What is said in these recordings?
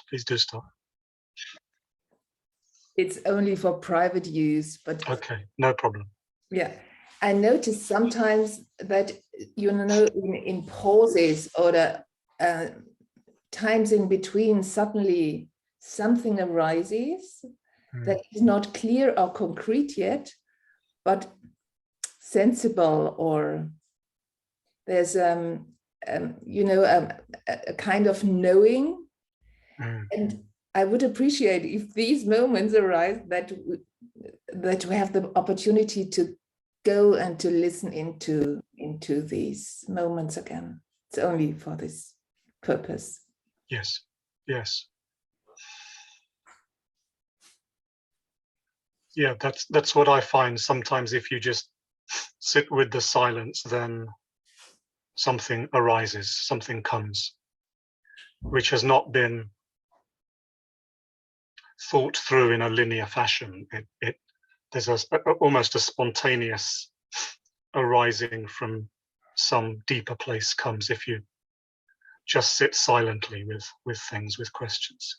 Please do start. It's only for private use, but okay, no problem. Yeah, I notice sometimes that, in pauses or the times in between, suddenly something arises that is not clear or concrete yet, but sensible, or there's a kind of knowing. And I would appreciate if these moments arise that we have the opportunity to go and to listen into these moments again. It's only for this purpose. Yes, yes. Yeah, that's what I find. Sometimes if you just sit with the silence, then something arises, something comes, which has not been thought through in a linear fashion. There's almost a spontaneous arising from some deeper place comes if you just sit silently with things, with questions.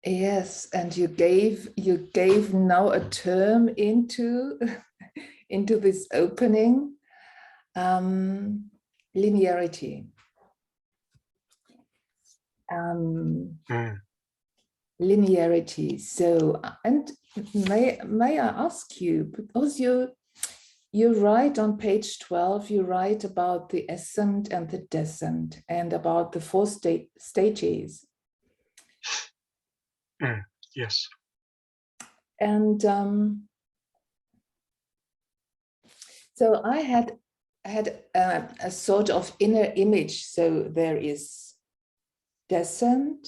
Yes, and you gave now a term into this opening, linearity. Linearity. So, and may I ask you, because you write on page 12, you write about the ascent and the descent and about the four stages. Yes. And so I had a sort of inner image. So there is descent,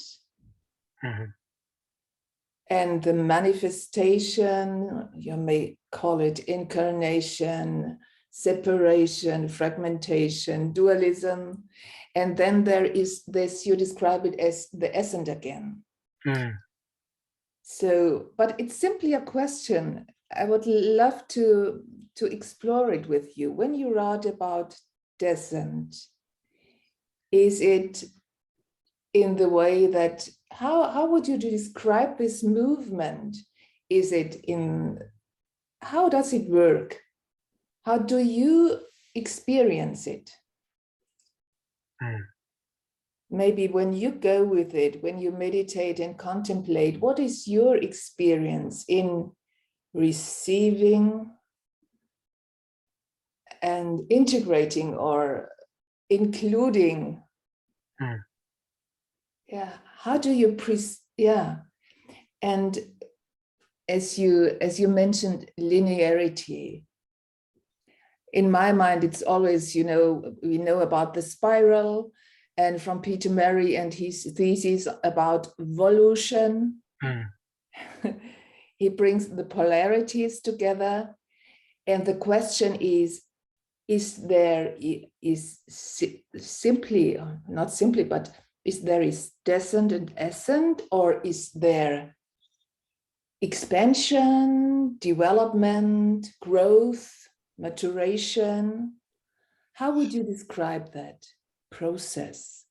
and the manifestation, you may call it incarnation, separation, fragmentation, dualism. And then there is this, you describe it as the ascent again. So, but it's simply a question. I would love to explore it with you. When you write about descent, is it in the way that, how would you describe this movement? Is it how does it work? How do you experience it? Maybe when you go with it, when you meditate and contemplate, what is your experience in receiving and integrating or including? Yeah, how do you and as you mentioned linearity, in my mind it's always, we know about the spiral, and from Peter Murray and his thesis about evolution. He brings the polarities together, and the question is there descent and ascent, or is there expansion, development, growth, maturation? How would you describe that process?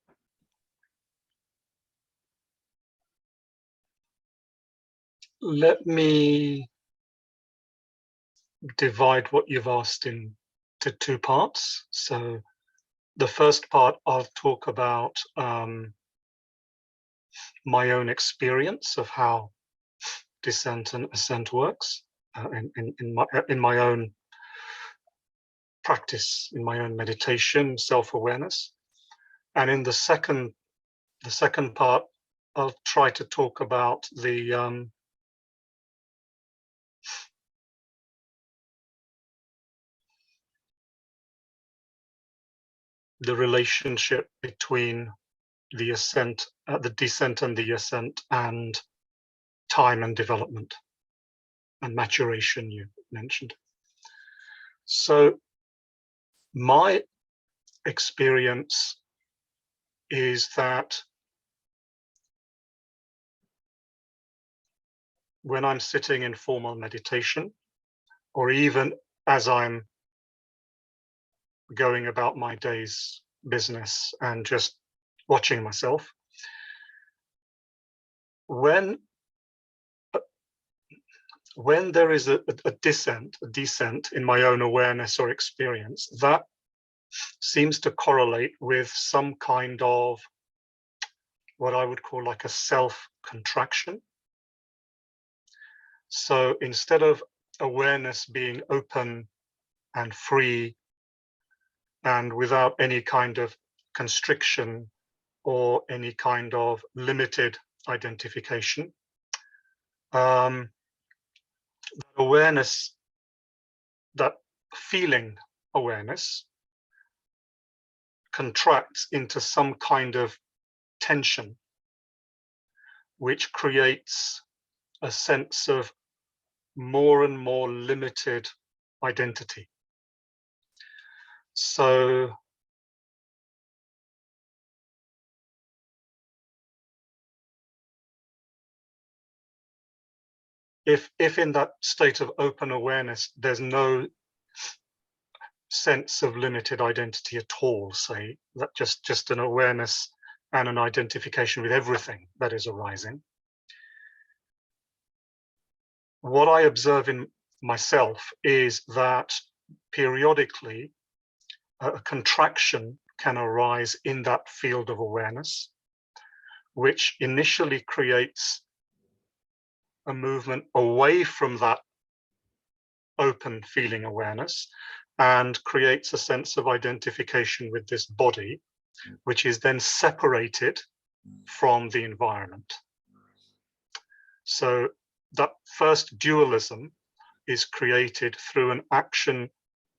Let me divide what you've asked into two parts. So the first part, I'll talk about my own experience of how descent and ascent works in my own practice, in my own meditation, self-awareness. And in the second part, I'll try to talk about the relationship between the descent and the ascent, and time and development and maturation you mentioned. So my experience is that when I'm sitting in formal meditation, or even as I'm going about my day's business and just watching myself. When there is a descent in my own awareness or experience, that seems to correlate with some kind of what I would call like a self-contraction. So instead of awareness being open and free and without any kind of constriction or any kind of limited identification, that awareness, that feeling awareness, contracts into some kind of tension, which creates a sense of more and more limited identity. So if in that state of open awareness, there's no sense of limited identity at all, say, that just an awareness and an identification with everything that is arising, what I observe in myself is that periodically a contraction can arise in that field of awareness, which initially creates a movement away from that open feeling awareness and creates a sense of identification with this body, which is then separated from the environment. So that first dualism is created through an action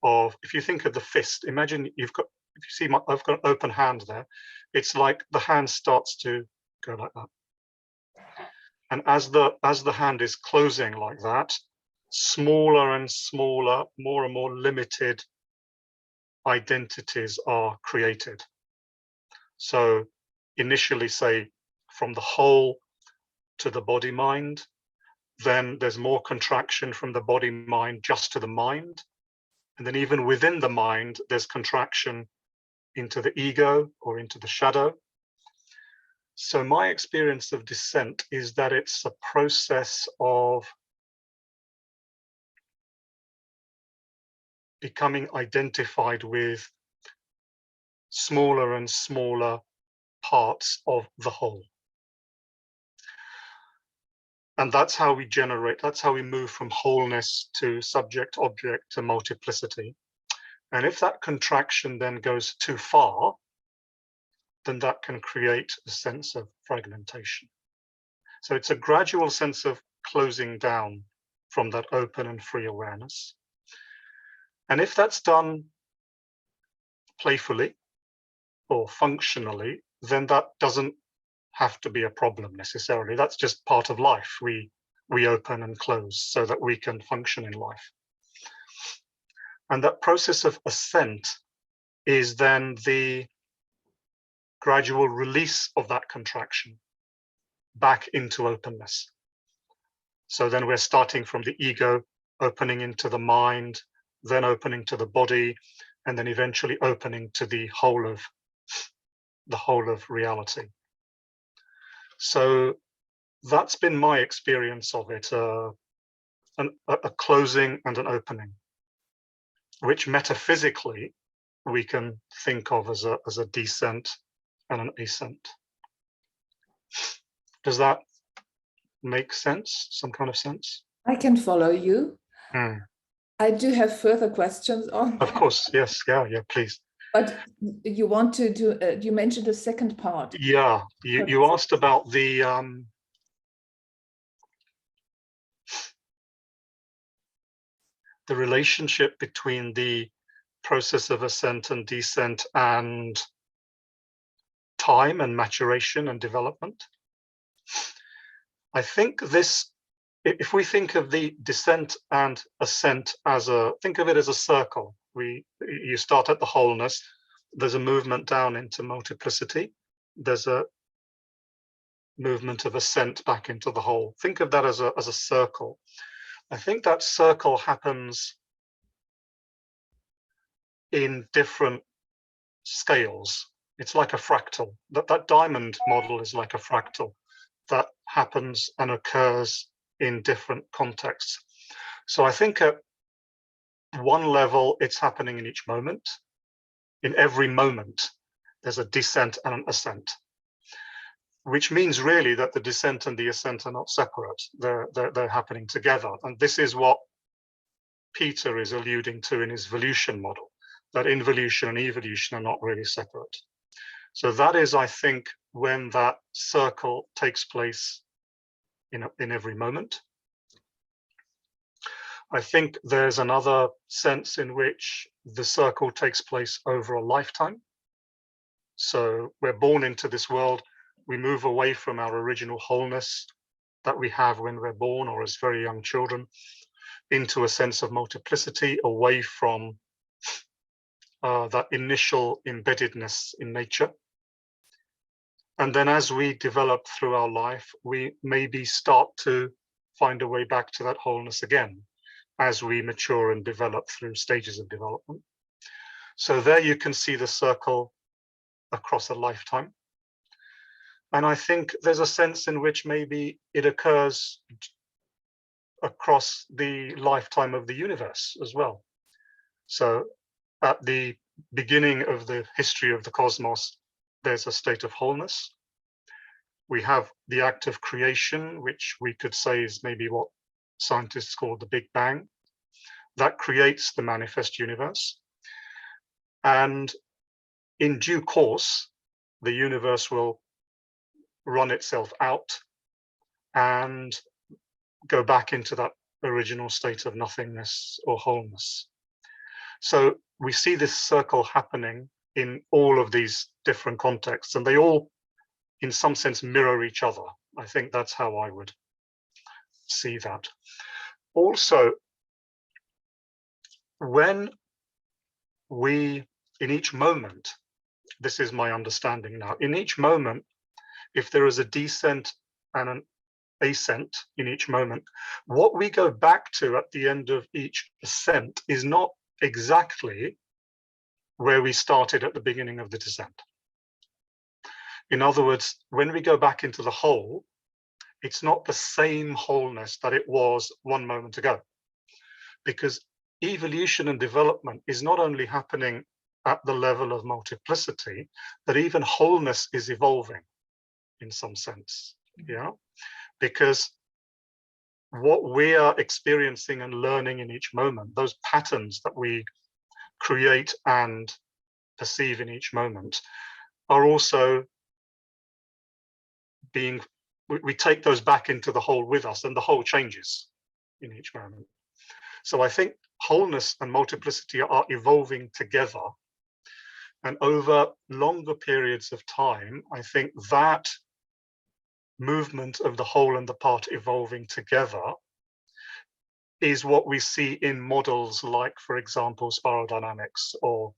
of, if you think of the fist, imagine you've got, if you see I've got an open hand there, it's like the hand starts to go like that. And as the hand is closing like that, smaller and smaller, more and more limited identities are created. So initially, say, from the whole to the body mind, then there's more contraction from the body mind just to the mind. And then even within the mind, there's contraction into the ego or into the shadow. So my experience of descent is that it's a process of becoming identified with smaller and smaller parts of the whole. And that's how we generate, that's how we move from wholeness to subject, object to multiplicity. And if that contraction then goes too far, then that can create a sense of fragmentation. So it's a gradual sense of closing down from that open and free awareness. And if that's done playfully or functionally, then that doesn't have to be a problem necessarily. That's just part of life. We open and close so that we can function in life. And that process of ascent is then the gradual release of that contraction back into openness. So then we're starting from the ego, opening into the mind, then opening to the body, and then eventually opening to the whole of reality. So that's been my experience of it, a closing and an opening, which metaphysically we can think of as a descent and an ascent. Does that make sense? Some kind of sense? I can follow you. Mm. I do have further questions on Of course, yes, yeah, please. But you want to do, you mentioned the second part. Yeah, you asked about the relationship between the process of ascent and descent and time and maturation and development. I think this, if we think of the descent and ascent as think of it as a circle. You start at the wholeness, there's a movement down into multiplicity, there's a movement of ascent back into the whole. Think of that as a circle. I think that circle happens in different scales. It's like a fractal. That diamond model is like a fractal that happens and occurs in different contexts. So I think at one level, it's happening in each moment. In every moment, there's a descent and an ascent, which means really that the descent and the ascent are not separate. They're happening together. And this is what Peter is alluding to in his evolution model, that involution and evolution are not really separate. So that is, I think, when that circle takes place in every moment. I think there's another sense in which the circle takes place over a lifetime. So we're born into this world, we move away from our original wholeness that we have when we're born or as very young children into a sense of multiplicity, away from that initial embeddedness in nature. And then as we develop through our life, we maybe start to find a way back to that wholeness again as we mature and develop through stages of development. So there you can see the circle across a lifetime. And I think there's a sense in which maybe it occurs across the lifetime of the universe as well. So at the beginning of the history of the cosmos, there's a state of wholeness. We have the act of creation, which we could say is maybe what scientists call the Big Bang. That creates the manifest universe. And in due course, the universe will run itself out and go back into that original state of nothingness or wholeness. So we see this circle happening in all of these different contexts, and they all, in some sense, mirror each other. I think that's how I would see that. Also, when we, in each moment, this is my understanding now, in each moment, if there is a descent and an ascent in each moment, what we go back to at the end of each ascent is not exactly where we started at the beginning of the descent. In other words, when we go back into the whole, it's not the same wholeness that it was one moment ago, because evolution and development is not only happening at the level of multiplicity, but even wholeness is evolving in some sense, yeah? Because what we are experiencing and learning in each moment, those patterns that we create and perceive in each moment, are also being, we take those back into the whole with us, and the whole changes in each moment. So I think wholeness and multiplicity are evolving together. And over longer periods of time, I think that movement of the whole and the part evolving together is what we see in models like, for example, spiral dynamics or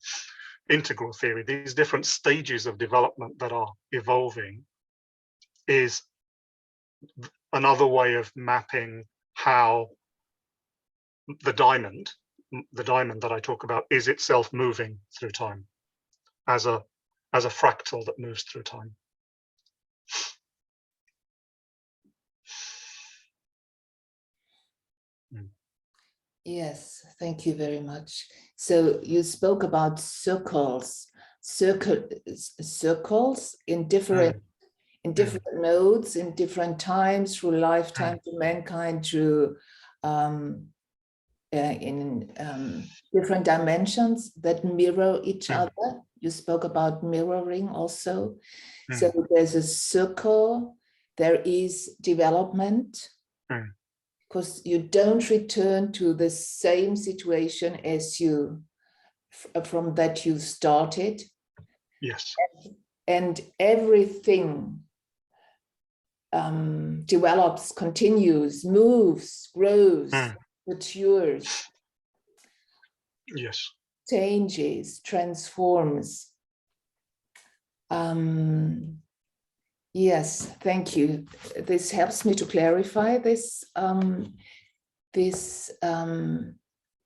integral theory. These different stages of development that are evolving is another way of mapping how the diamond that I talk about is itself moving through time as a fractal that moves through time. Yes, thank you very much. So you spoke about circles in different modes, in different times, through lifetime to mankind, through in different dimensions that mirror each other. You spoke about mirroring also. So there's a circle, there is development, because you don't return to the same situation as you from that you started. Yes. And everything develops, continues, moves, grows, matures. Yes. Changes, transforms. Yes, thank you. This helps me to clarify this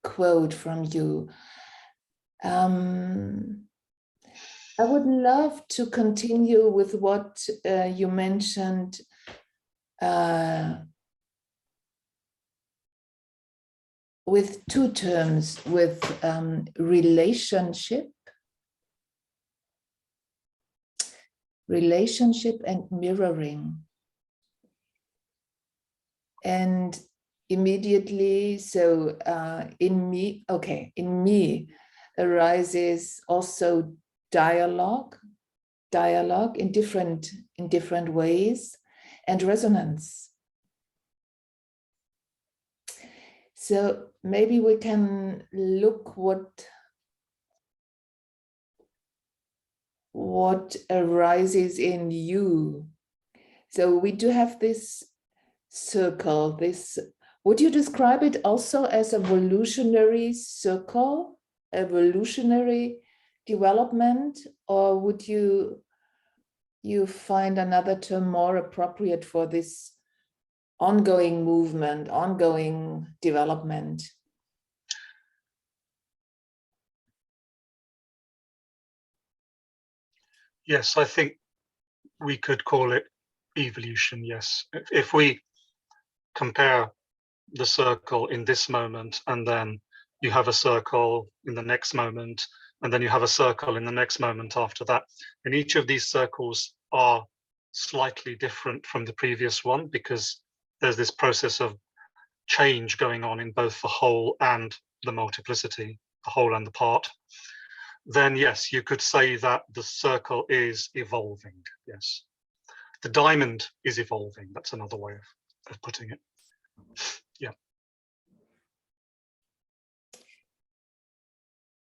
quote from you. I would love to continue with what you mentioned with two terms, with relationship and mirroring. And immediately, so in me arises also dialogue in different ways, and resonance. So maybe we can look what arises in you. So we do have this circle, would you describe it also as evolutionary circle, evolutionary development, or would you find another term more appropriate for this ongoing movement, ongoing development? Yes, I think we could call it evolution, yes. If we compare the circle in this moment, and then you have a circle in the next moment, and then you have a circle in the next moment after that, and each of these circles are slightly different from the previous one, because there's this process of change going on in both the whole and the multiplicity, the whole and the part. Then yes, you could say that the circle is evolving, yes. The diamond is evolving, that's another way of putting it. Yeah.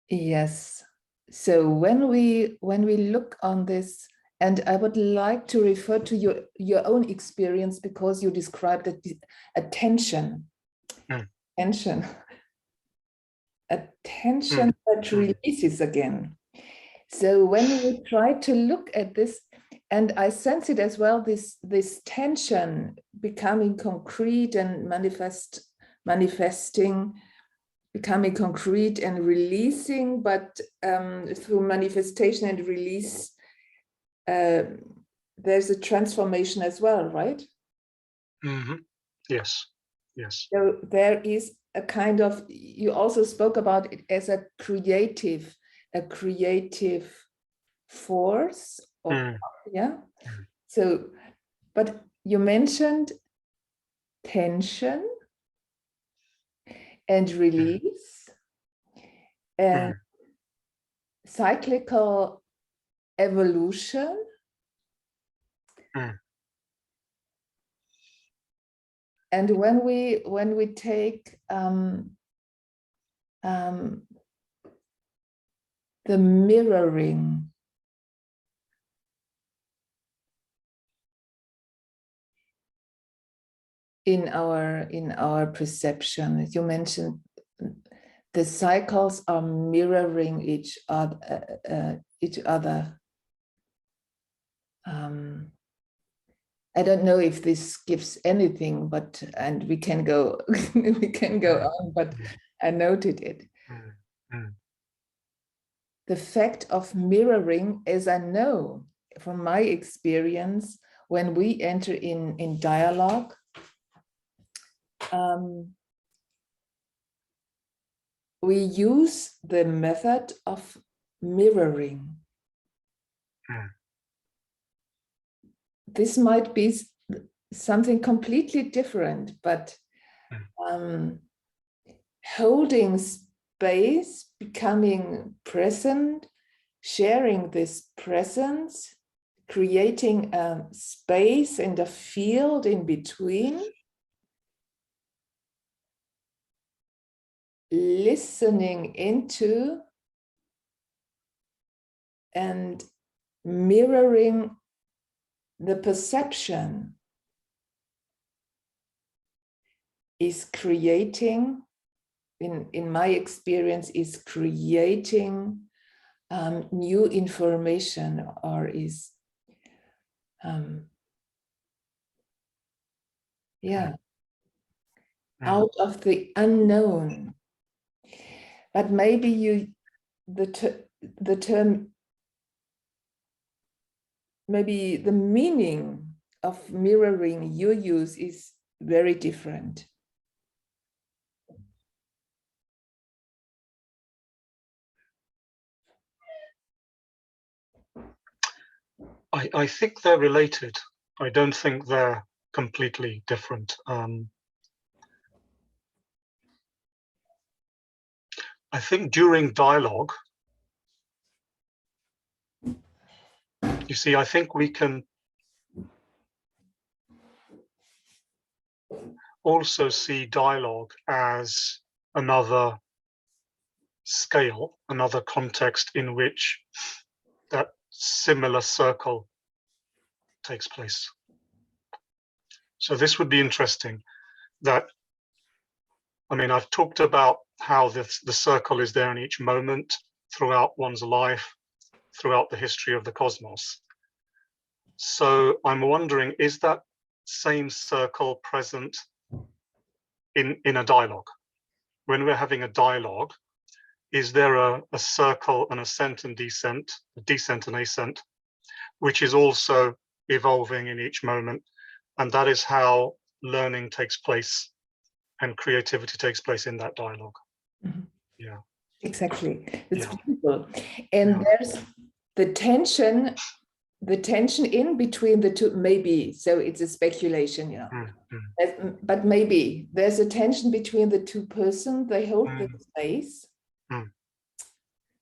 Yes. So when we look on this, and I would like to refer to your own experience, because you described attention, attention that releases again. So when we try to look at this, and I sense it as well, this tension becoming concrete and manifesting, becoming concrete and releasing, but through manifestation and release, there's a transformation as well, right? Mm-hmm. Yes, yes. So there is a kind of, you also spoke about it as a creative force, or yeah. So, but you mentioned tension and release and cyclical evolution. And when we take the mirroring, in our perception, you mentioned the cycles are mirroring each other. I don't know if this gives anything, but, and we can go on, but I noted it. The fact of mirroring, as I know from my experience, when we enter in dialogue, we use the method of mirroring. This might be something completely different, but holding space, becoming present, sharing this presence, creating a space and a field in between, listening into and mirroring the perception is creating, in my experience, is creating new information, or is out of the unknown. But maybe the term, maybe the meaning of mirroring you use is very different. I think they're related. I don't think they're completely different. I think during dialogue, you see, I think we can also see dialogue as another scale, another context in which that similar circle takes place. So this would be interesting. That, I mean, I've talked about how the circle is there in each moment, throughout one's life, throughout the history of the cosmos. So I'm wondering, is that same circle present in a dialogue? When we're having a dialogue, is there a circle, an ascent and descent, a descent and ascent, which is also evolving in each moment? And that is how learning takes place and creativity takes place in that dialogue. Mm-hmm. Yeah. Exactly. It's Yeah. beautiful. And Yeah. there's the tension in between the two, maybe, so it's a speculation, you know. Mm-hmm. But maybe there's a tension between the two persons. They hold the space.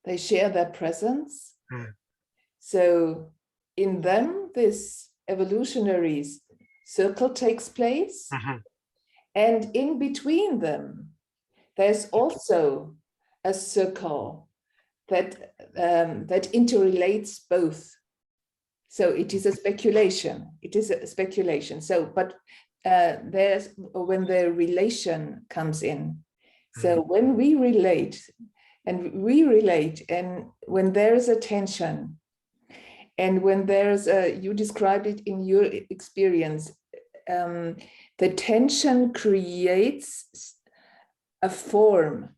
They share their presence. So in them, this evolutionary circle takes place. And in between them, there's also a circle that interrelates both. So it is a speculation. It is a speculation. So, but there's when the relation comes in. So when we relate, and when there is a tension, and when there's you described it in your experience, the tension creates a form.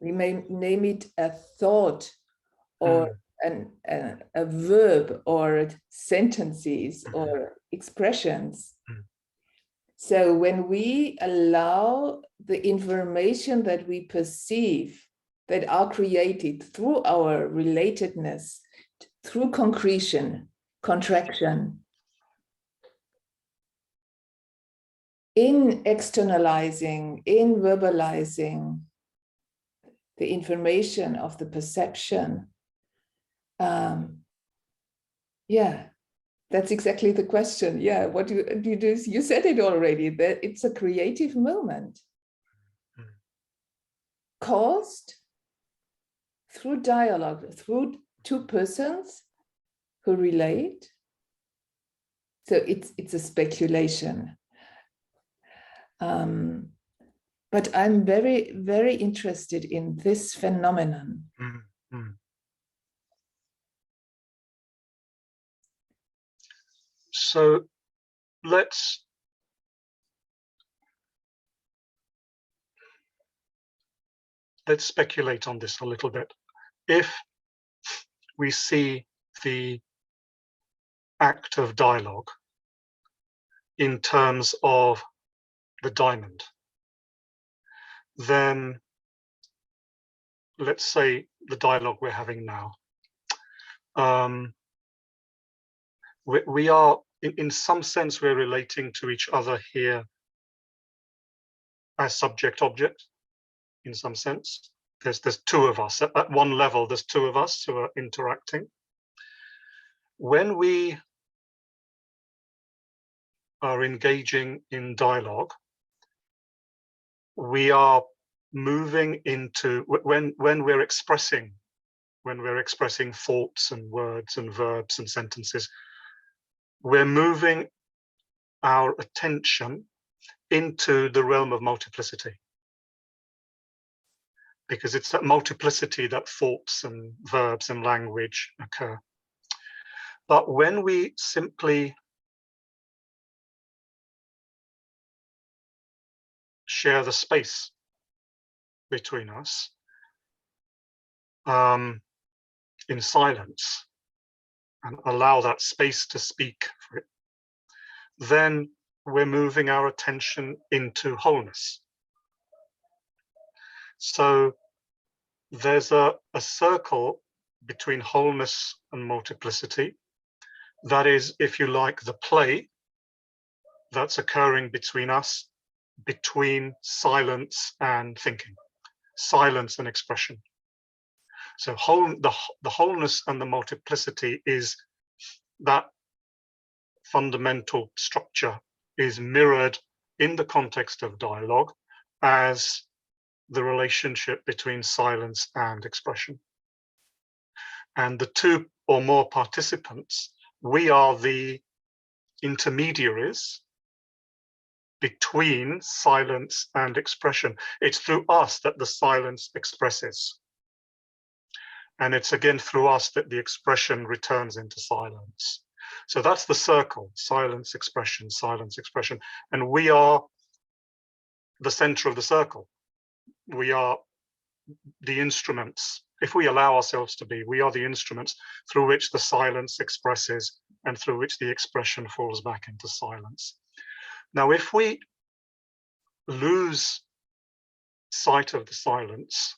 We may name it a thought, or a verb, or sentences, or expressions. So when we allow the information that we perceive, that are created through our relatedness, through concretion, contraction, in externalizing, in verbalizing the information of the perception, yeah, that's exactly the question. Yeah, what do you do? You said it already, that it's a creative moment caused through dialogue, through two persons who relate. So it's a speculation. But I'm very, very interested in this phenomenon. So let's speculate on this a little bit. If we see the act of dialogue in terms of the diamond, then let's say the dialogue we're having now, we are, in some sense, we're relating to each other here as subject-object, in some sense. There's two of us. At one level, there's two of us who are interacting. When we are engaging in dialogue, we are moving into, when we're expressing thoughts and words and verbs and sentences, we're moving our attention into the realm of multiplicity, because it's that multiplicity that thoughts and verbs and language occur. But when we simply share the space between us, in silence and allow that space to speak for it, then we're moving our attention into wholeness. So there's a circle between wholeness and multiplicity. That is, if you like, the play that's occurring between us, between silence and thinking, silence and expression. So the wholeness and the multiplicity is that fundamental structure is mirrored in the context of dialogue as the relationship between silence and expression. And the two or more participants, we are the intermediaries between silence and expression. It's through us that the silence expresses. And it's again through us that the expression returns into silence. So that's the circle, silence, expression, silence, expression. And we are the center of the circle. We are the instruments. If we allow ourselves to be, we are the instruments through which the silence expresses and through which the expression falls back into silence. Now, if we lose sight of the silence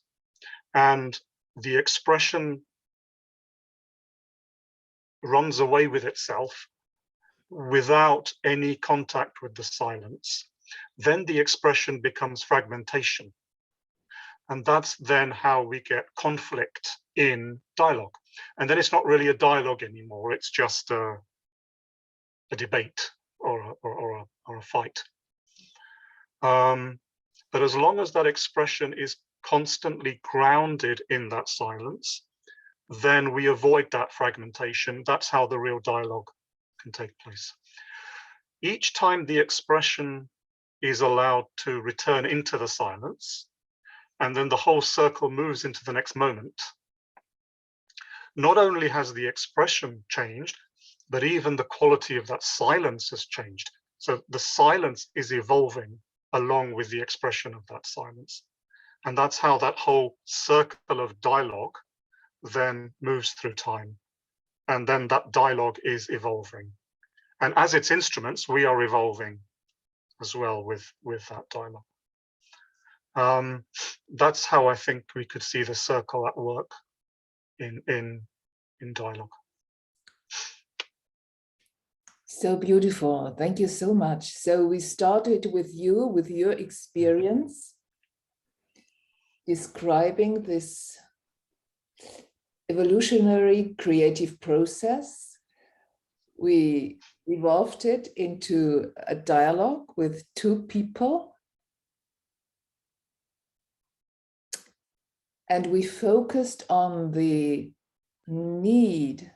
and the expression runs away with itself without any contact with the silence, then the expression becomes fragmentation. And that's then how we get conflict in dialogue. And then it's not really a dialogue anymore, it's just a debate or a fight. But as long as that expression is constantly grounded in that silence, then we avoid that fragmentation. That's how the real dialogue can take place. Each time the expression is allowed to return into the silence, and then the whole circle moves into the next moment, not only has the expression changed, but even the quality of that silence has changed. So the silence is evolving along with the expression of that silence. And that's how that whole circle of dialogue then moves through time. And then that dialogue is evolving. And as its instruments, we are evolving as well with that dialogue. That's how I think we could see the circle at work in dialogue. So beautiful. Thank you so much. So we started with you, with your experience, describing this evolutionary creative process. We evolved it into a dialogue with two people. And we focused on the need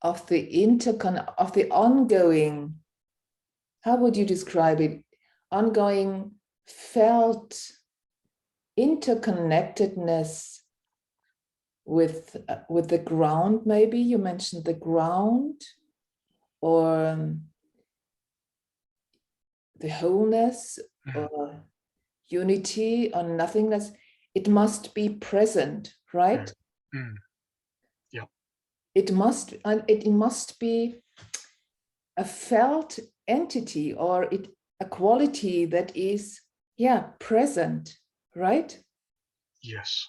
of the ongoing, how would you describe it? Ongoing felt interconnectedness with the ground, maybe you mentioned the ground, or the wholeness, or unity, or nothingness. It must be present, right? Yeah. It must be a felt entity, or a quality that is, present, right? Yes.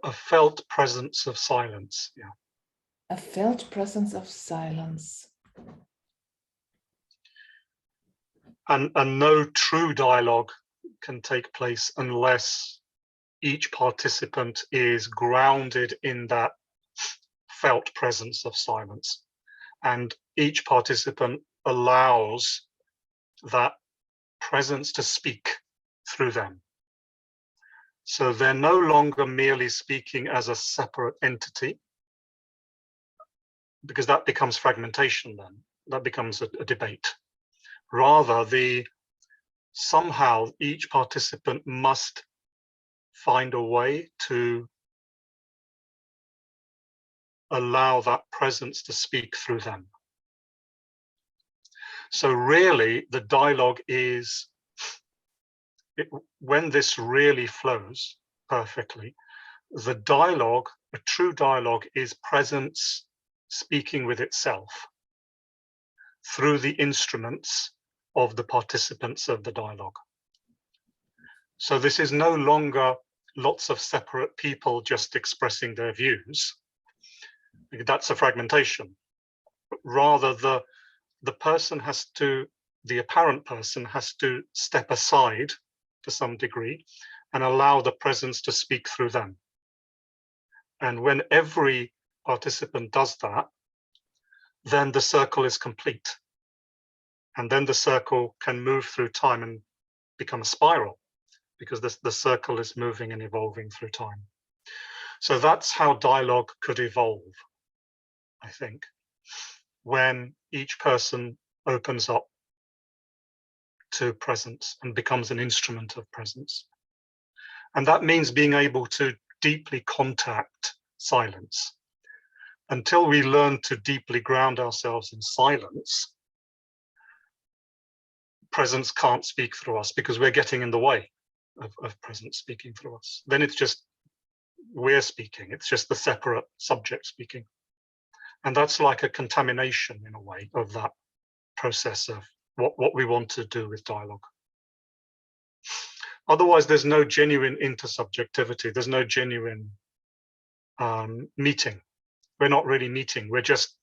A felt presence of silence, yeah. A felt presence of silence. And no true dialogue can take place unless each participant is grounded in that felt presence of silence. And each participant allows that presence to speak through them. So they're no longer merely speaking as a separate entity, because that becomes fragmentation then. That becomes a debate. Rather, somehow each participant must find a way to allow that presence to speak through them. So really, the dialogue is, when this really flows perfectly, the dialogue, a true dialogue, is presence speaking with itself through the instruments of the participants of the dialogue. So this is no longer lots of separate people just expressing their views. That's a fragmentation. Rather, the person has to, the apparent person has to step aside to some degree and allow the presence to speak through them. And when every participant does that, then the circle is complete. And then the circle can move through time and become a spiral, because the circle is moving and evolving through time. So that's how dialogue could evolve, I think, when each person opens up to presence and becomes an instrument of presence. And that means being able to deeply contact silence. Until we learn to deeply ground ourselves in silence, presence can't speak through us, because we're getting in the way of presence speaking through us. Then it's just we're speaking, it's just the separate subject speaking. And that's like a contamination, in a way, of that process of what we want to do with dialogue. Otherwise, there's no genuine intersubjectivity. There's no genuine meeting. We're not really meeting. We're just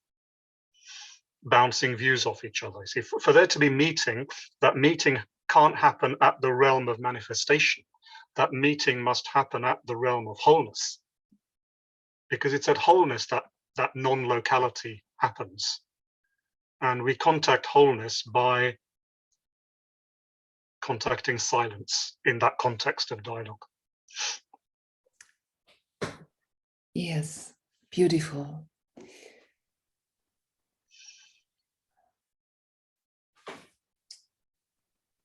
bouncing views off each other. See, for there to be meeting, that meeting can't happen at the realm of manifestation. That meeting must happen at the realm of wholeness, because it's at wholeness that non-locality happens. And we contact wholeness by contacting silence in that context of dialogue. Yes, beautiful.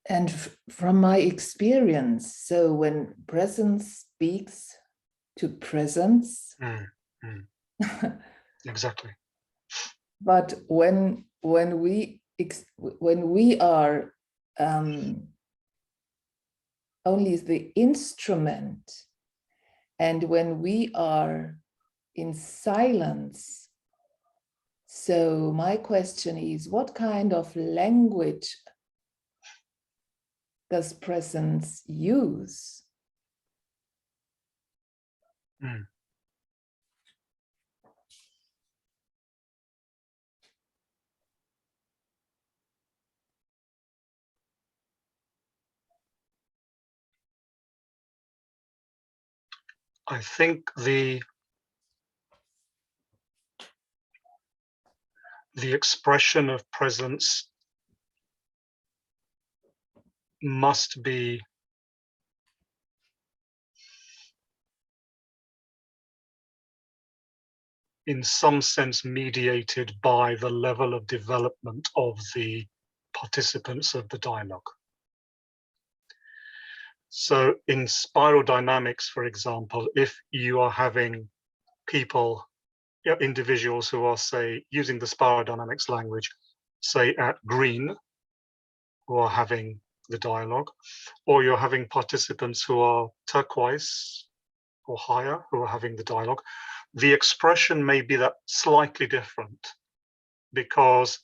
And from my experience, so when presence speaks to presence, Exactly. But when we are only the instrument, and when we are in silence, so my question is, what kind of language does presence use? I think the expression of presence must be in some sense mediated by the level of development of the participants of the dialogue. So in spiral dynamics, for example, if you are having people, individuals who are, say, using the spiral dynamics language, say at green, who are having the dialogue, or you're having participants who are turquoise or higher who are having the dialogue, the expression may be that slightly different, because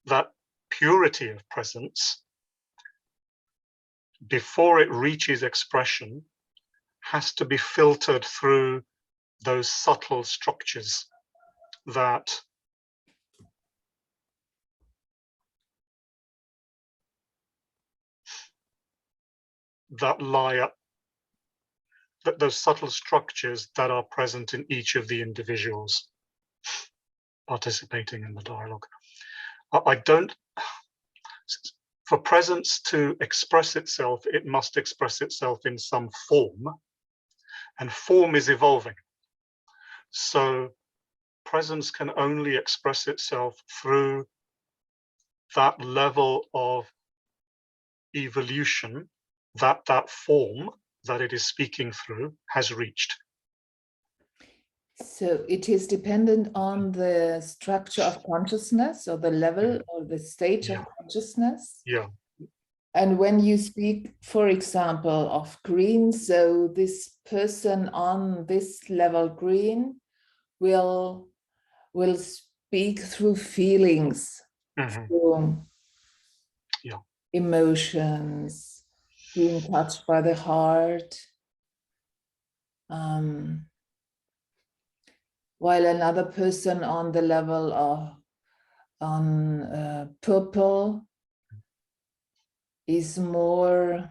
that purity of presence, before it reaches expression, has to be filtered through those subtle structures that lie up, those subtle structures that are present in each of the individuals participating in the dialogue. I don't, for presence to express itself, it must express itself in some form, and form is evolving. So presence can only express itself through that level of evolution that form that it is speaking through has reached. So it is dependent on the structure of consciousness or the level or the stage of consciousness. Yeah. And when you speak, for example, of green, so this person on this level green will speak through feelings, through emotions, being touched by the heart. While another person on the level of purple is more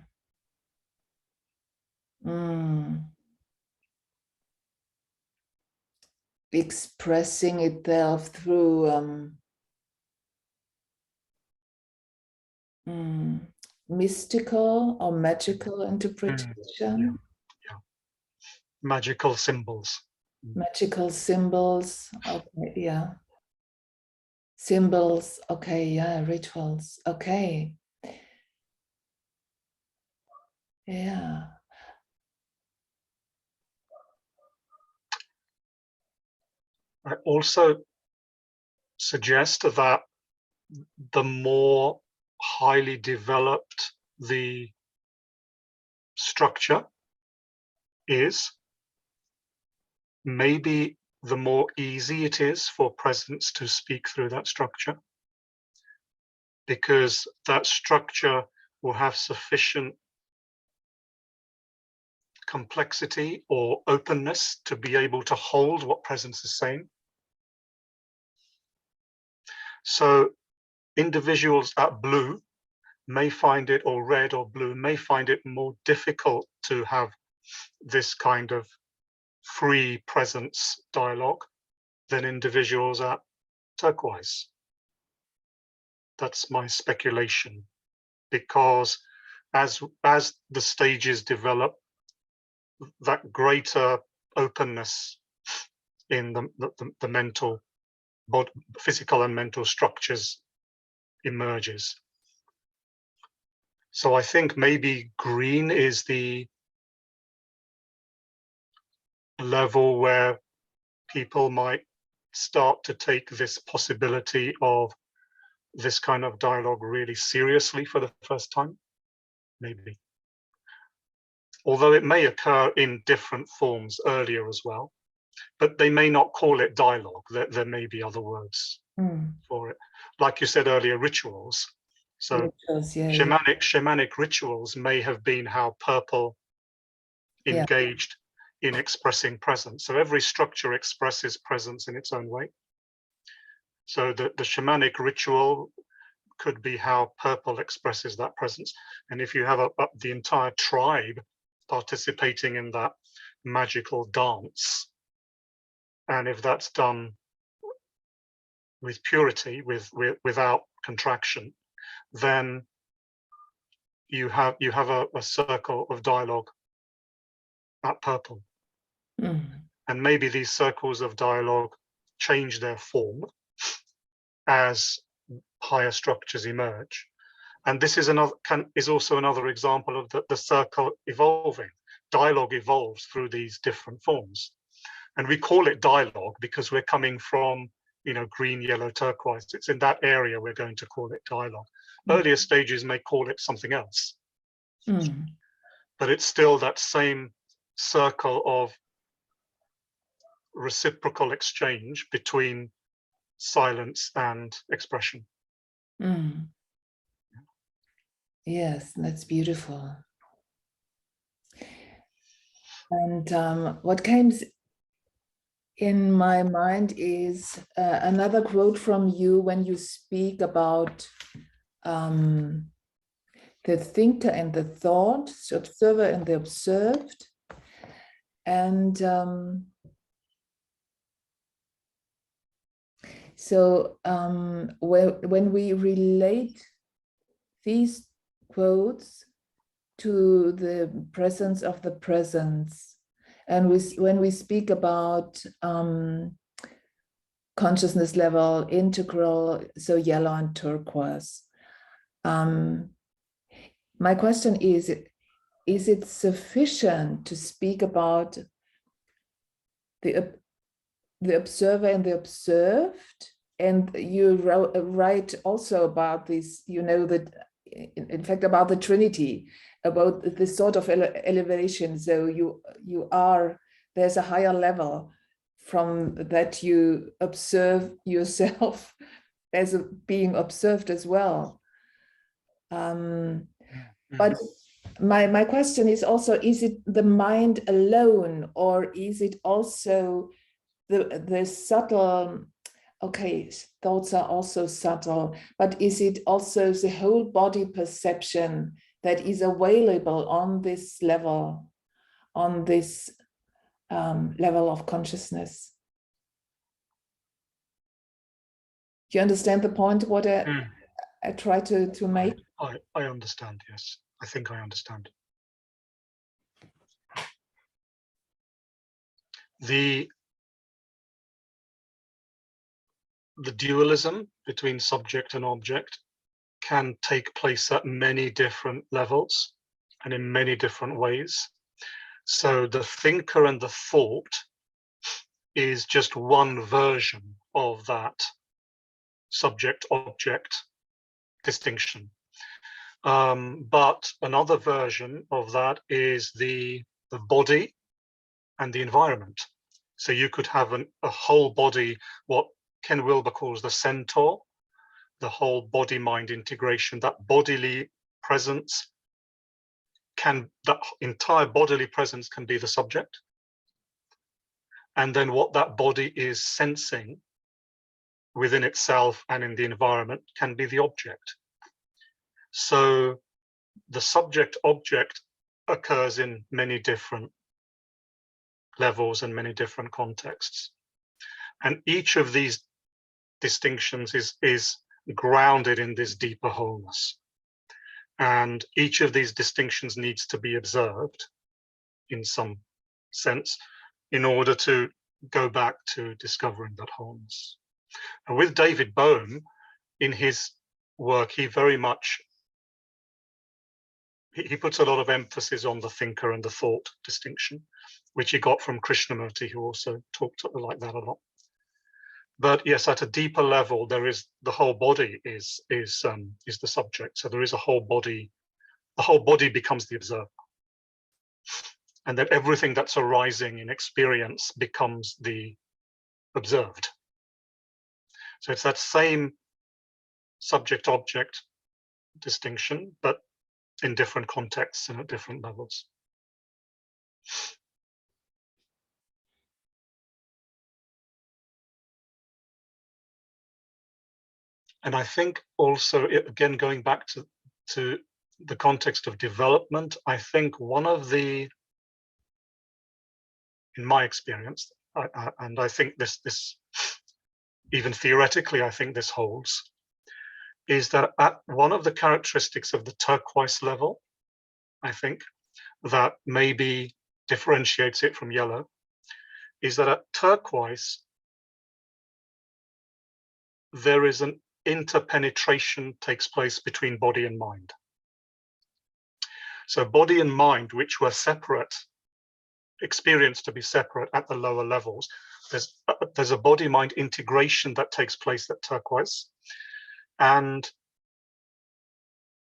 expressing itself through mystical or magical interpretation. Magical symbols. Magical symbols. Okay, yeah. Symbols. Okay, yeah. Rituals. Okay. Yeah. I also suggest that the more highly developed the structure is, maybe the more easy it is for presence to speak through that structure, because that structure will have sufficient complexity or openness to be able to hold what presence is saying. So individuals at blue may find it, or red or blue, may find it more difficult to have this kind of free presence dialogue than individuals at turquoise. That's my speculation, because as the stages develop, that greater openness in the mental, both physical and mental structures emerges. So I think maybe green is the level where people might start to take this possibility of this kind of dialogue really seriously for the first time, maybe. Although it may occur in different forms earlier as well, but they may not call it dialogue. There may be other words for it. Like you said earlier, rituals. So Rituals, yeah, shamanic rituals may have been how purple engaged in expressing presence. So every structure expresses presence in its own way. So the shamanic ritual could be how purple expresses that presence. And if you have the entire tribe participating in that magical dance, and if that's done with purity, without contraction, then you have a circle of dialogue at purple. And maybe these circles of dialogue change their form as higher structures emerge. And this is also another example of the circle evolving. Dialogue evolves through these different forms. And we call it dialogue because we're coming from, green, yellow, turquoise. It's in that area we're going to call it dialogue. Earlier stages may call it something else. But it's still that same circle of reciprocal exchange between silence and expression. Yes, that's beautiful. And what came in my mind is another quote from you when you speak about the thinker and the thought, the observer and the observed. And so when we relate these quotes to the presence of the presence, and when we speak about consciousness level, integral, so yellow and turquoise, my question is it sufficient to speak about the the observer and the observed. And you write also about this, you know, that in fact about the Trinity, about this sort of elevation. So you are, there's a higher level from that you observe yourself as being observed as well. But my question is also, is it the mind alone, or is it also the subtle, okay, thoughts are also subtle, but is it also the whole body perception that is available on this level, on this level of consciousness? Do you understand the point, what I try to make? I understand, yes. I think I understand. The dualism between subject and object can take place at many different levels and in many different ways. So the thinker and the thought is just one version of that subject-object distinction. But another version of that is the body and the environment. So you could have a whole body, what Ken Wilber calls the centaur, the whole body-mind integration, that bodily presence that entire bodily presence can be the subject. And then what that body is sensing within itself and in the environment can be the object. So the subject-object occurs in many different levels and many different contexts. And each of these distinctions is grounded in this deeper wholeness. And each of these distinctions needs to be observed in some sense in order to go back to discovering that wholeness. And with David Bohm, in his work, he very much, he puts a lot of emphasis on the thinker and the thought distinction, which he got from Krishnamurti, who also talked like that a lot. But yes, at a deeper level, there is the whole body is the subject. So there is a whole body. The whole body becomes the observer, and then everything that's arising in experience becomes the observed. So it's that same subject-object distinction, but in different contexts and at different levels. And I think also, again, going back to the context of development, I think one of the, in my experience, and I think this even theoretically, I think this holds, is that at one of the characteristics of the turquoise level, I think, that maybe differentiates it from yellow, is that at turquoise, there is an interpenetration takes place between body and mind. So body and mind, which were separate, experienced to be separate at the lower levels, there's a body-mind integration that takes place at turquoise. And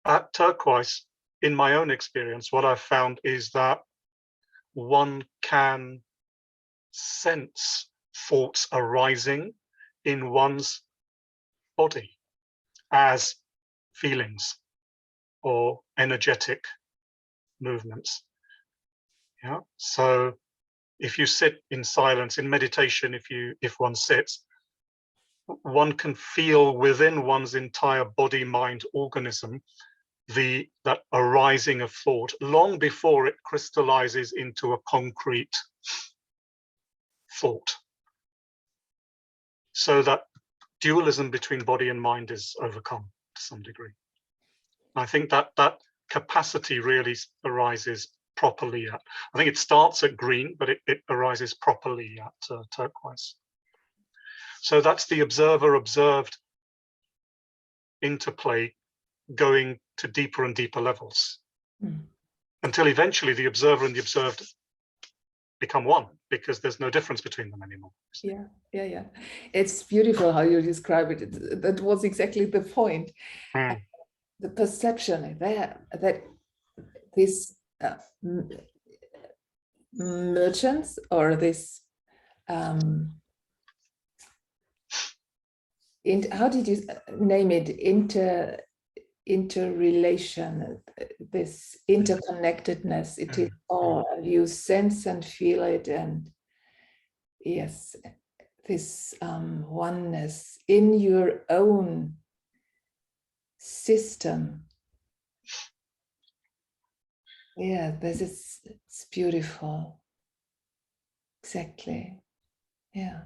at turquoise, in my own experience, what I've found is that one can sense thoughts arising in one's body as feelings or energetic movements. Yeah. So if you sit in silence in meditation, if one sits, one can feel within one's entire body, mind, organism that arising of thought long before it crystallizes into a concrete thought. So that dualism between body and mind is overcome to some degree. I think that capacity really arises properly at, I think it starts at green, but it arises properly at turquoise. So that's the observer-observed interplay going to deeper and deeper levels until eventually the observer and the observed become one, because there's no difference between them anymore. Yeah. It's beautiful how you describe it. That was exactly the point. The perception there that these merchants or this how did you name it, interrelation, this interconnectedness, it is all, you sense and feel it, and yes, this oneness in your own system. Yeah, this is, it's beautiful. Exactly. Yeah.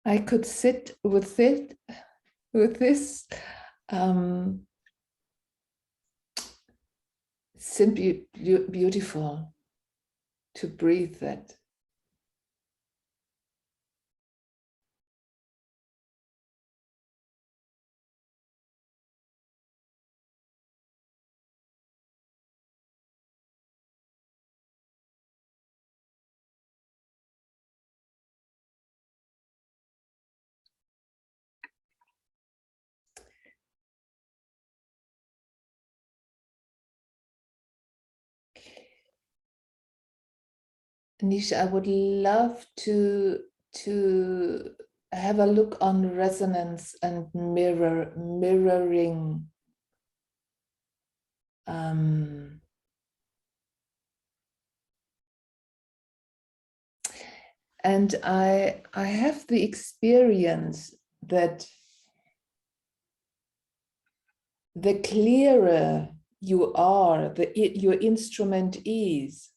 I could sit with it, with this simply beautiful to breathe that. Nish, I would love to have a look on resonance and mirroring. And I have the experience that the clearer you are, your instrument is,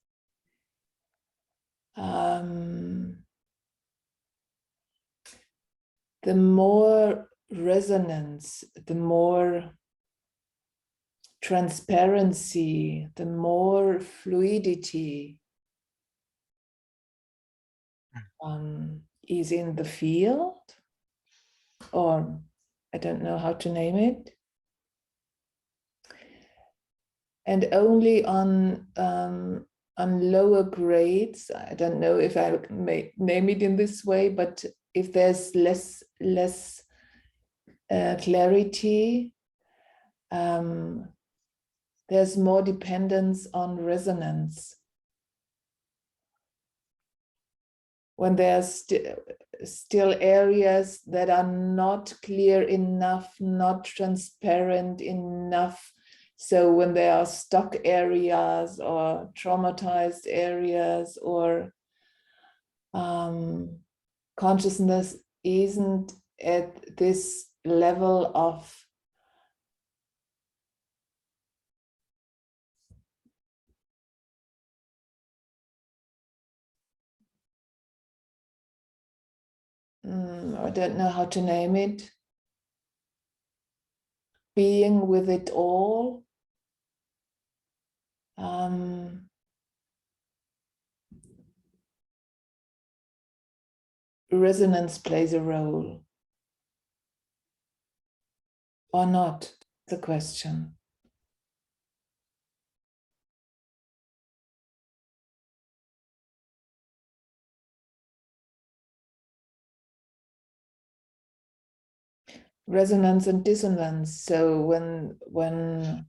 the more resonance, the more transparency, the more fluidity is in the field, or I don't know how to name it. And only on lower grades, I don't know if I may name it in this way, but if there's less clarity, there's more dependence on resonance. When there's still areas that are not clear enough, not transparent enough. So when there are stuck areas or traumatized areas, or consciousness isn't at this level of I don't know how to name it, being with it all. Resonance plays a role or not, the question. Resonance and dissonance. So when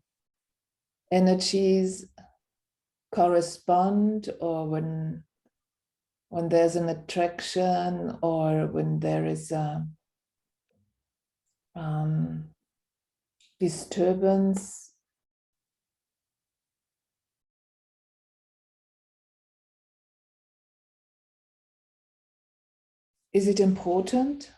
energies correspond, or when there's an attraction, or when there is a disturbance, is it important?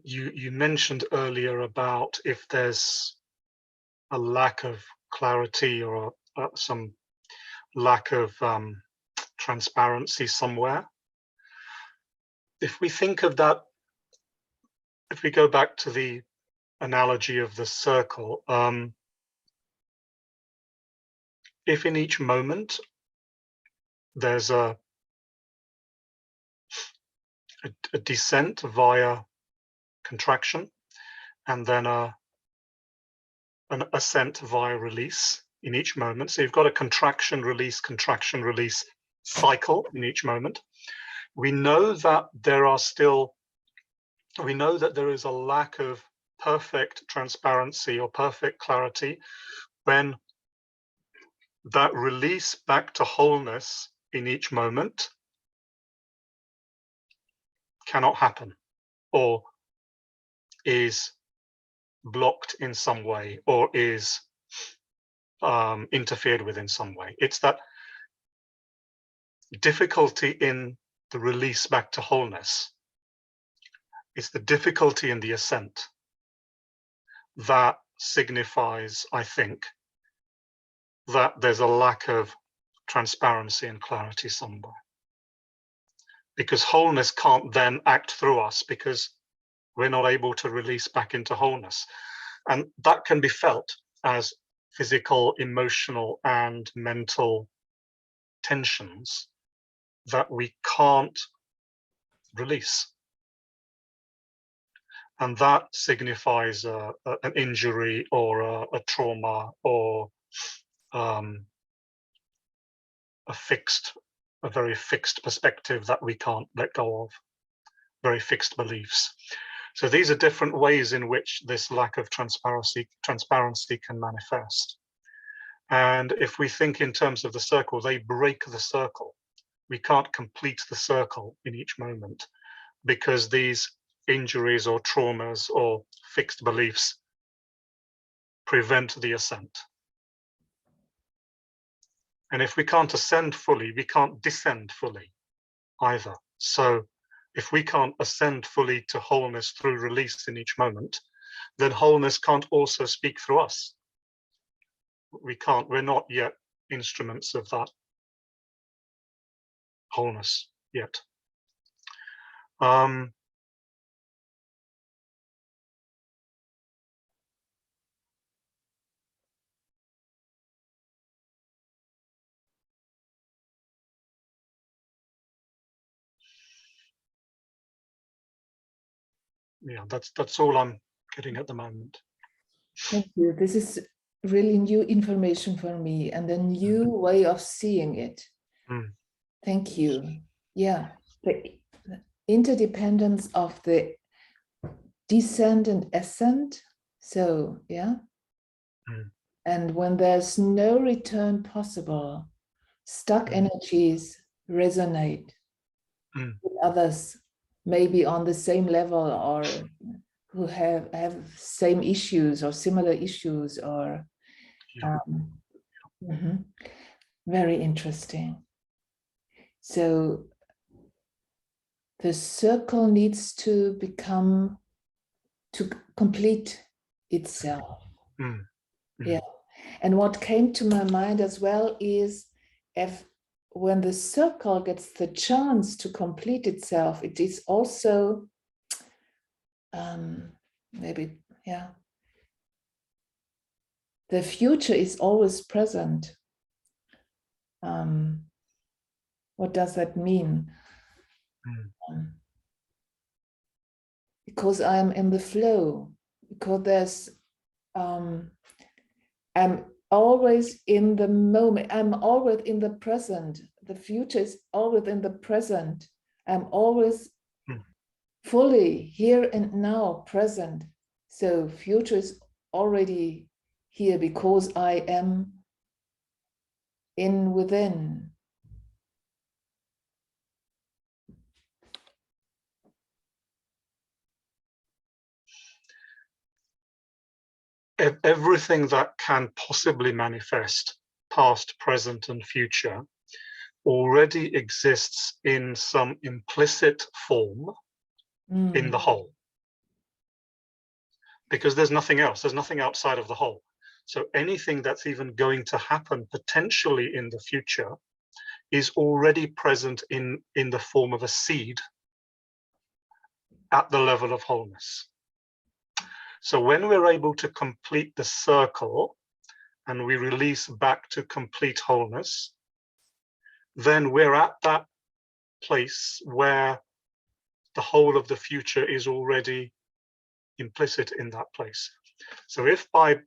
You mentioned earlier about if there's a lack of clarity or some lack of transparency somewhere. if we think of that, if we go back to the analogy of the circle, if in each moment there's a descent via contraction and then an ascent via release in each moment. So you've got a contraction, release cycle in each moment. We know that there is a lack of perfect transparency or perfect clarity when that release back to wholeness in each moment cannot happen, or is blocked in some way, or is interfered with in some way. It's that difficulty in the release back to wholeness. It's the difficulty in the ascent that signifies, I think, that there's a lack of transparency and clarity somewhere. Because wholeness can't then act through us because we're not able to release back into wholeness. And that can be felt as physical, emotional, and mental tensions that we can't release. And that signifies an injury or a trauma or a very fixed perspective that we can't let go of, very fixed beliefs. So these are different ways in which this lack of transparency can manifest. And if we think in terms of the circle, they break the circle. We can't complete the circle in each moment because these injuries or traumas or fixed beliefs prevent the ascent. And if we can't ascend fully, we can't descend fully either. So if we can't ascend fully to wholeness through release in each moment, then wholeness can't also speak through us. We're not yet instruments of that wholeness yet. Yeah, that's all I'm getting at the moment. Thank you. This is really new information for me and a new way of seeing it. Thank you. Yeah, the interdependence of the descent and ascent. So, yeah. And when there's no return possible, stuck energies resonate with others, maybe on the same level or who have same issues or similar issues or very interesting. So the circle needs to complete itself. Yeah. And what came to my mind as well is when the circle gets the chance to complete itself, it is also maybe, yeah. The future is always present. What does that mean? Because I'm in the flow, because I'm always in the moment, I'm always in the present. The future is always in the present. I'm always fully here and now present. So future is already here because I am within. Everything that can possibly manifest, past, present, and future, already exists in some implicit form in the whole. Because there's nothing else, there's nothing outside of the whole. So anything that's even going to happen potentially in the future is already present in the form of a seed at the level of wholeness. So when we're able to complete the circle and we release back to complete wholeness, then we're at that place where the whole of the future is already implicit in that place. So if by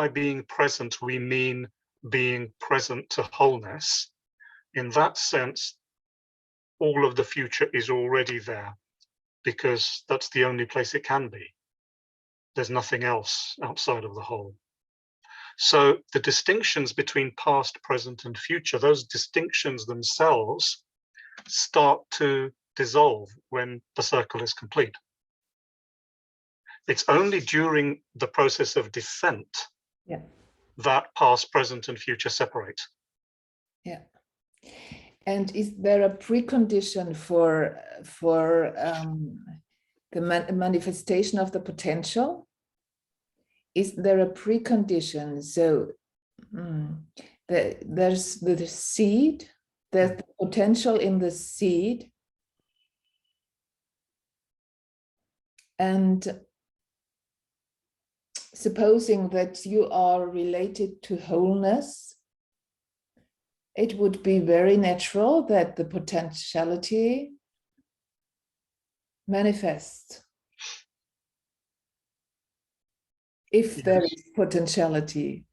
being present we mean being present to wholeness, in that sense, all of the future is already there, because that's the only place it can be. There's nothing else outside of the whole. So the distinctions between past, present, and future, those distinctions themselves start to dissolve when the circle is complete. It's only during the process of descent that past, present, and future separate. Yeah. And is there a precondition for the manifestation of the potential? Is there a precondition? So there's the seed, there's the potential in the seed, and supposing that you are related to wholeness, it would be very natural that the potentiality manifests. If there is potentiality.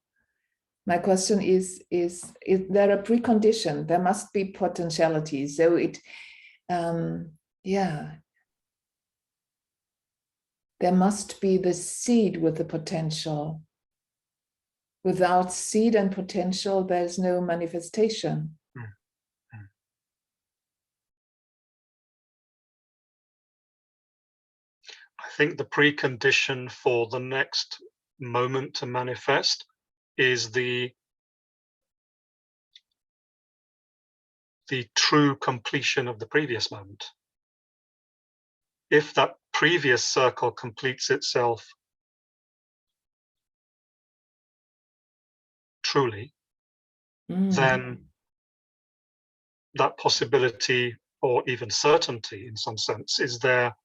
My question is there a precondition? There must be potentiality. So it, yeah. There must be the seed with the potential. Without seed and potential, there's no manifestation. I think the precondition for the next moment to manifest is the true completion of the previous moment. If that previous circle completes itself truly, then that possibility, or even certainty in some sense, is there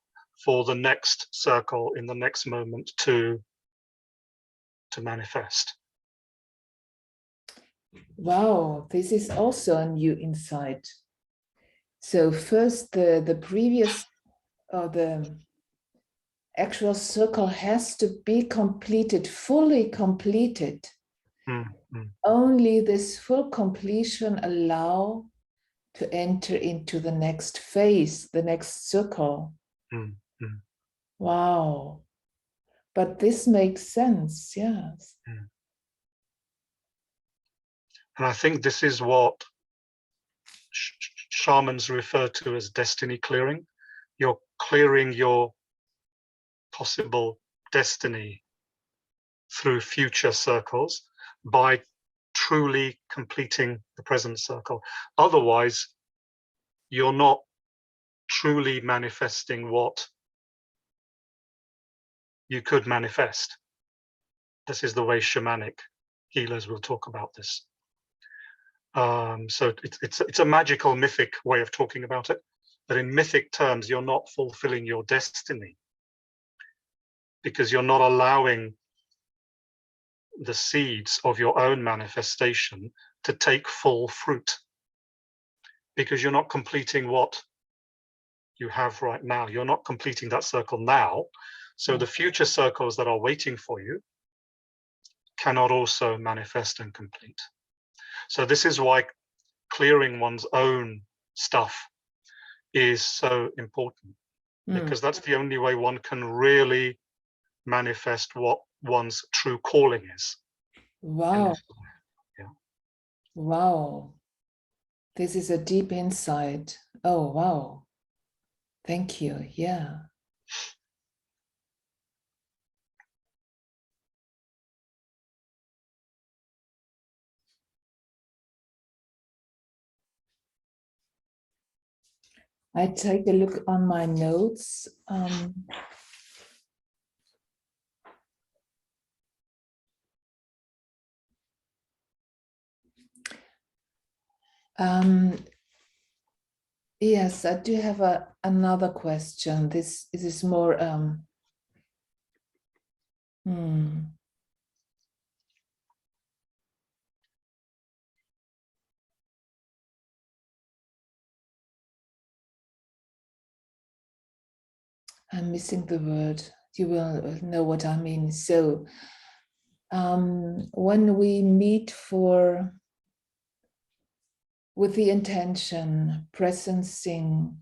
for the next circle in the next moment to manifest. Wow, this is also a new insight. So first the previous, or the actual circle has to be completed, fully completed. Only this full completion allow to enter into the next phase, the next circle. Wow. But this makes sense, yes. And I think this is what shamans refer to as destiny clearing. You're clearing your possible destiny through future circles by truly completing the present circle. Otherwise, you're not truly manifesting what you could manifest. This is the way shamanic healers will talk about this. So it's a magical, mythic way of talking about it. But in mythic terms, you're not fulfilling your destiny because you're not allowing the seeds of your own manifestation to take full fruit, because you're not completing what you have right now. You're not completing that circle now. So the future circles that are waiting for you cannot also manifest and complete. So this is why clearing one's own stuff is so important, because that's the only way one can really manifest what one's true calling is. Wow. Yeah. Wow. This is a deep insight. Oh, wow. Thank you. Yeah. I take a look on my notes. Yes, I do have another question. This is more I'm missing the word. You will know what I mean. So when we meet with the intention, presencing,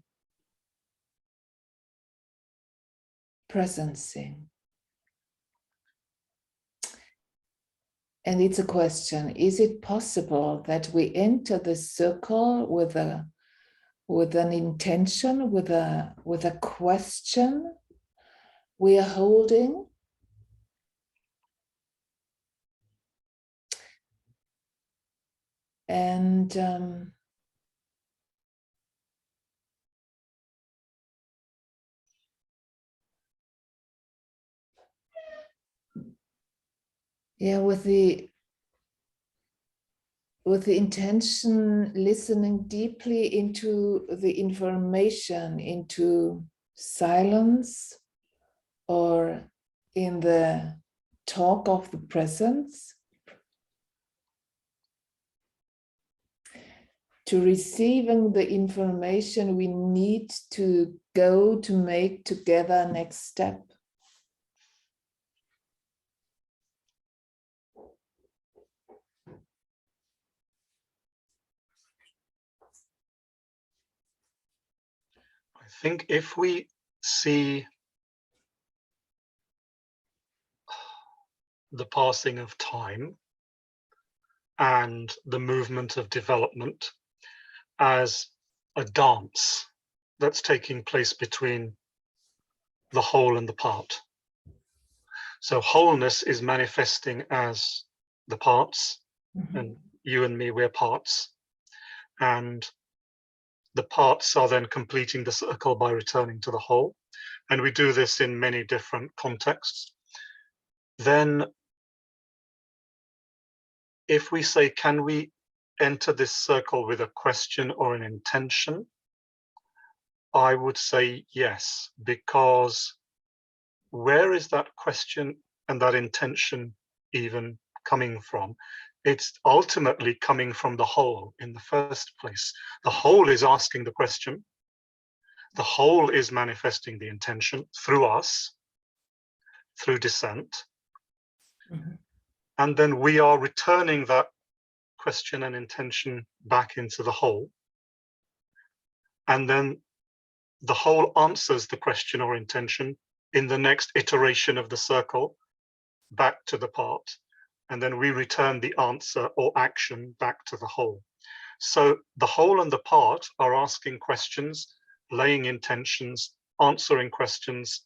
and it's a question, is it possible that we enter the circle with an intention, with a question we are holding? And yeah, with the intention, listening deeply into the information, into silence, or in the talk of the presence, to receiving the information we need to go to make together next step. I think if we see the passing of time and the movement of development as a dance that's taking place between the whole and the part. So wholeness is manifesting as the parts, and you and me, we're parts. And the parts are then completing the circle by returning to the whole. And we do this in many different contexts. Then if we say, can we enter this circle with a question or an intention? I would say yes, because where is that question and that intention even coming from? It's ultimately coming from the whole in the first place. The whole is asking the question. The whole is manifesting the intention through us, through descent. And then we are returning that question and intention back into the whole. And then the whole answers the question or intention in the next iteration of the circle back to the part. And then we return the answer or action back to the whole. So the whole and the part are asking questions, laying intentions, answering questions,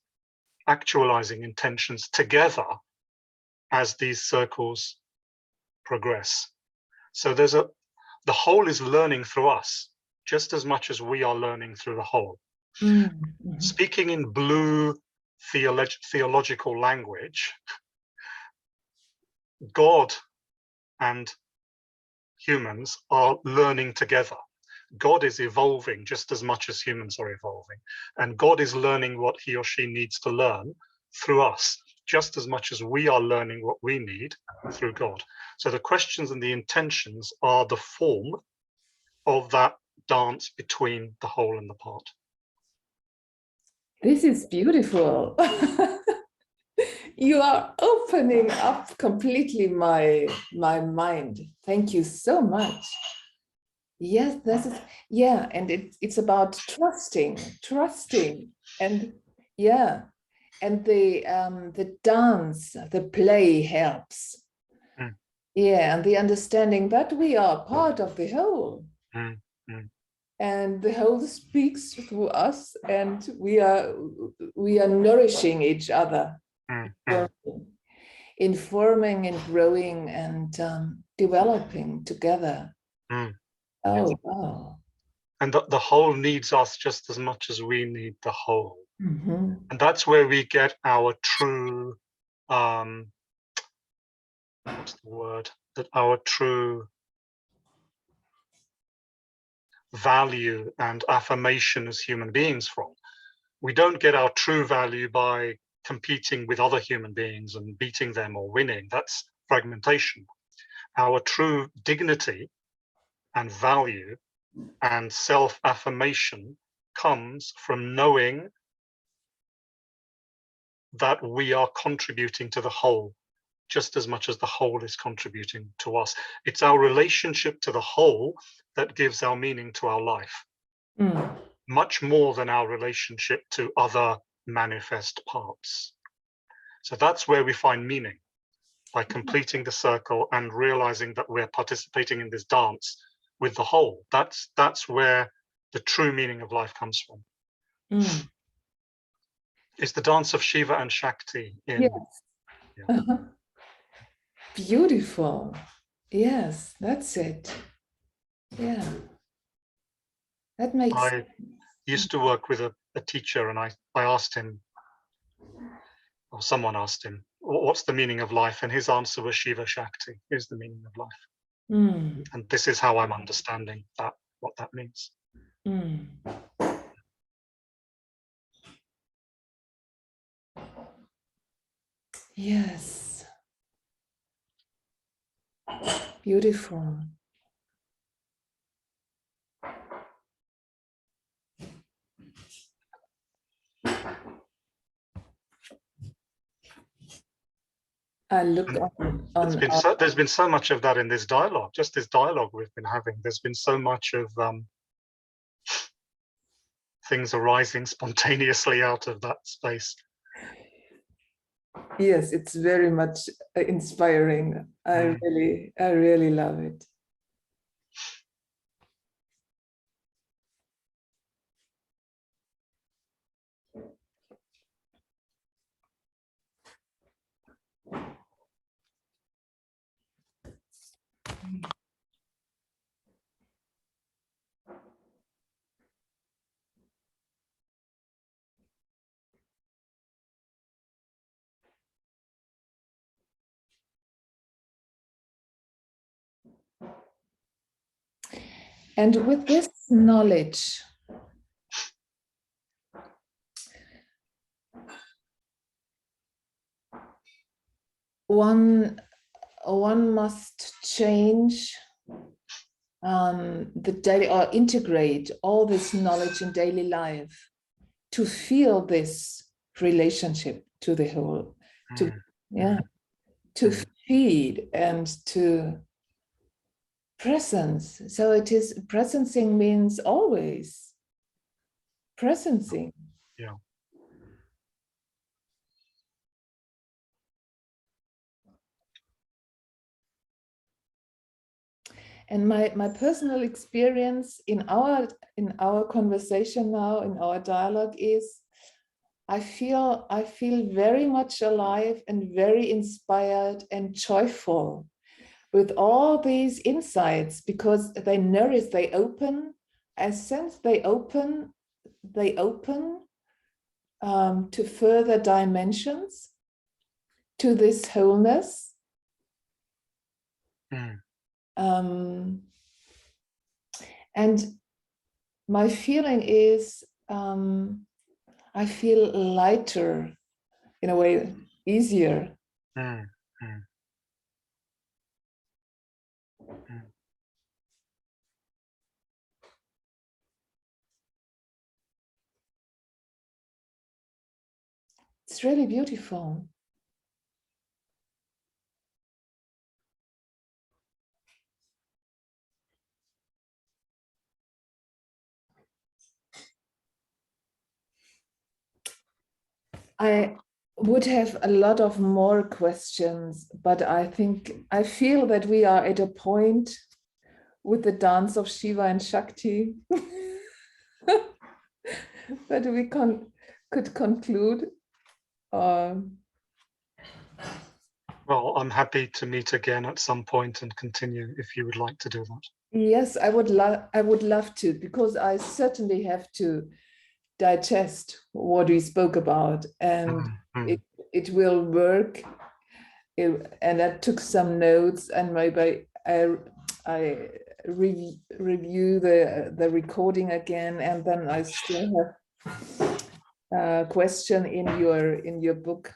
actualizing intentions together as these circles progress. So the whole is learning through us just as much as we are learning through the whole. Speaking in blue theological language, God and humans are learning together. God is evolving just as much as humans are evolving. And God is learning what he or she needs to learn through us, just as much as we are learning what we need through God. So the questions and the intentions are the form of that dance between the whole and the part. This is beautiful. You are opening up completely my mind. Thank you so much. Yes, this is, yeah, and it's about trusting, and yeah, and the dance, the play helps. Yeah, and the understanding that we are part of the whole. And the whole speaks through us, and we are nourishing each other, informing and growing and developing together. Oh, wow. And the whole needs us just as much as we need the whole. And that's where we get our true, what's the word? That our true value and affirmation as human beings from. We don't get our true value by competing with other human beings and beating them or winning. That's fragmentation. Our true dignity and value and self-affirmation comes from knowing that we are contributing to the whole just as much as the whole is contributing to us. It's our relationship to the whole that gives our meaning to our life, much more than our relationship to other manifest parts. So that's where we find meaning, by completing the circle and realizing that we're participating in this dance with the whole. That's where the true meaning of life comes from. It's the dance of Shiva and Shakti. Yes. Yeah. Beautiful. Yes, that's it. Yeah. That makes I used to work with a teacher, and I asked him, or someone asked him, what's the meaning of life? And his answer was Shiva Shakti is the meaning of life. And this is how I'm understanding that, what that means. Yes. Beautiful. I look on there's been so much of that in this dialogue, just this dialogue we've been having. There's been so much of things arising spontaneously out of that space. Yes, it's very much inspiring. I really love it. And with this knowledge, one must change the daily, or integrate all this knowledge in daily life to feel this relationship to the whole, to feed and to presence. So it is, presencing means always presencing. Yeah. And my personal experience in our conversation now, in our dialogue, is I feel very much alive and very inspired and joyful with all these insights, because they nourish, they open, I sense they open to further dimensions, to this wholeness. And my feeling is I feel lighter, in a way, easier. It's really beautiful. I would have a lot of more questions, but I feel that we are at a point with the dance of Shiva and Shakti that we could conclude. Well, I'm happy to meet again at some point and continue if you would like to do that. Yes, I would love to, because I certainly have to digest what we spoke about, and it will work. And I took some notes, and maybe I review the recording again, and then I still have a question in your book.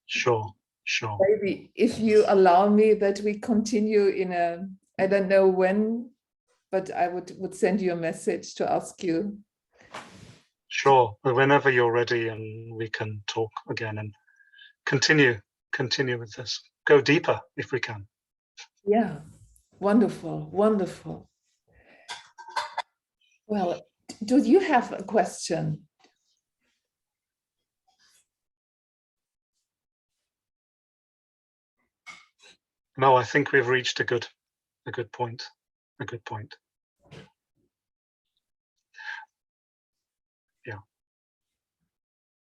Sure, sure. Maybe if you allow me that we continue in a, I don't know when, but I would send you a message to ask you. Sure, whenever you're ready, and we can talk again and continue with this. Go deeper if we can. Yeah, wonderful, wonderful. Well, do you have a question? No, I think we've reached a good point. A good point. Yeah.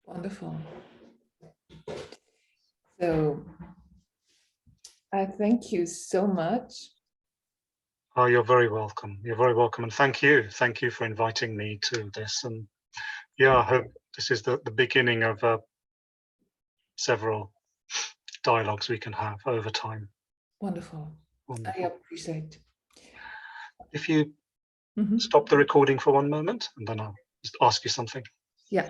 Wonderful. So I thank you so much. Oh, you're very welcome. You're very welcome, and thank you for inviting me to this. And yeah, I hope this is the beginning of several dialogues we can have over time. Wonderful. Wonderful. I appreciate. If you stop the recording for one moment, and then I'll just ask you something. Yeah.